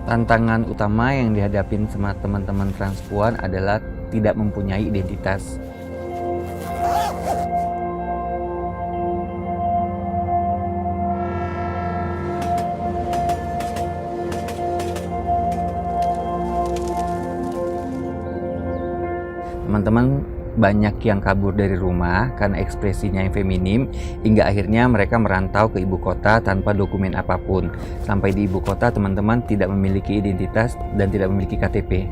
Tantangan utama yang dihadapin sama teman-teman transpuan adalah tidak mempunyai identitas. Teman-teman banyak yang kabur dari rumah karena ekspresinya yang feminim, hingga akhirnya mereka merantau ke ibu kota tanpa dokumen apapun. Sampai di ibu kota, teman-teman tidak memiliki identitas dan tidak memiliki KTP.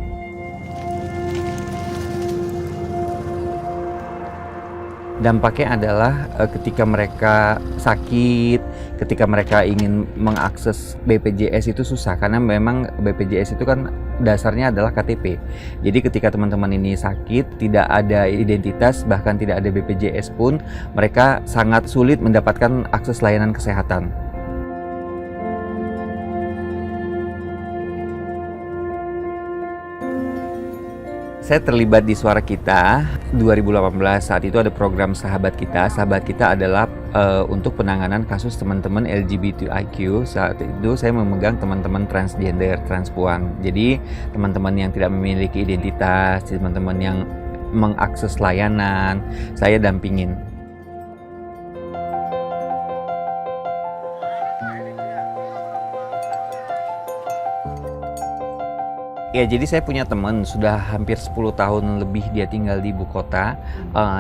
Dampaknya adalah ketika mereka sakit, ketika mereka ingin mengakses BPJS itu susah, karena memang BPJS itu kan dasarnya adalah KTP. Jadi ketika teman-teman ini sakit, tidak ada identitas, bahkan tidak ada BPJS pun, mereka sangat sulit mendapatkan akses layanan kesehatan. Saya terlibat di Suara Kita 2018. Saat itu ada program Sahabat Kita. Sahabat Kita adalah untuk penanganan kasus teman-teman LGBTIQ. Saat itu saya memegang teman-teman transgender, transpuan. Jadi teman-teman yang tidak memiliki identitas, teman-teman yang mengakses layanan, saya dampingin. Ya, jadi saya punya teman sudah hampir 10 tahun lebih dia tinggal di ibu kota.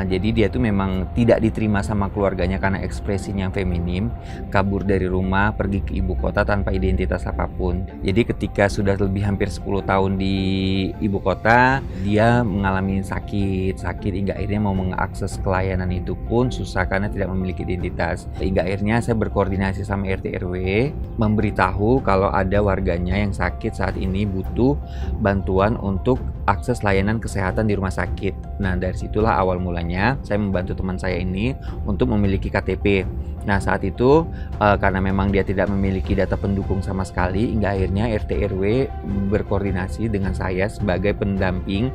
Jadi dia tuh memang tidak diterima sama keluarganya karena ekspresinya feminim, kabur dari rumah, pergi ke ibu kota tanpa identitas apapun. Jadi ketika sudah lebih hampir 10 tahun di ibu kota, dia mengalami sakit hingga akhirnya mau mengakses kelayanan itu pun susah karena tidak memiliki identitas. Hingga akhirnya saya berkoordinasi sama RT RW, memberitahu kalau ada warganya yang sakit saat ini butuh bantuan untuk akses layanan kesehatan di rumah sakit. Nah, dari situlah awal mulanya saya membantu teman saya ini untuk memiliki KTP. Nah, saat itu karena memang dia tidak memiliki data pendukung sama sekali, hingga akhirnya RT RW berkoordinasi dengan saya sebagai pendamping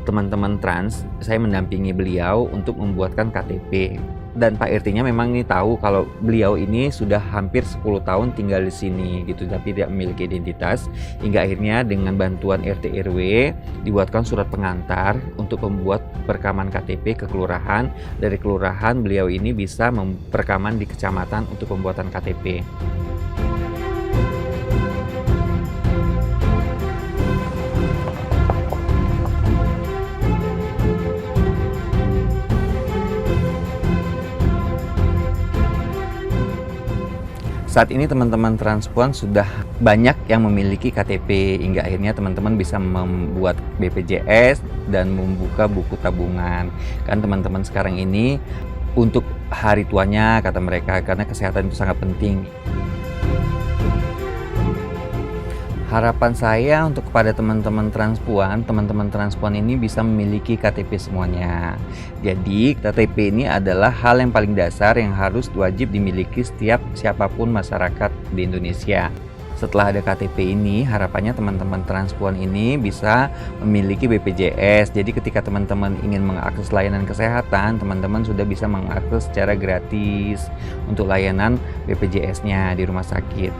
teman-teman trans. Saya mendampingi beliau untuk membuatkan KTP. Dan Pak RT-nya memang ini tahu kalau beliau ini sudah hampir 10 tahun tinggal di sini gitu, tapi tidak memiliki identitas. Hingga akhirnya dengan bantuan RT RW dibuatkan surat pengantar untuk membuat perekaman KTP ke kelurahan. Dari kelurahan beliau ini bisa memperekaman di kecamatan untuk pembuatan KTP. Saat ini teman-teman transpuan sudah banyak yang memiliki KTP, hingga akhirnya teman-teman bisa membuat BPJS dan membuka buku tabungan. Kan teman-teman sekarang ini untuk hari tuanya kata mereka, karena kesehatan itu sangat penting. Harapan saya untuk kepada teman-teman transpuan ini bisa memiliki KTP semuanya. Jadi KTP ini adalah hal yang paling dasar yang harus wajib dimiliki setiap siapapun masyarakat di Indonesia. Setelah ada KTP ini, harapannya teman-teman transpuan ini bisa memiliki BPJS. Jadi ketika teman-teman ingin mengakses layanan kesehatan, teman-teman sudah bisa mengakses secara gratis untuk layanan BPJS-nya di rumah sakit.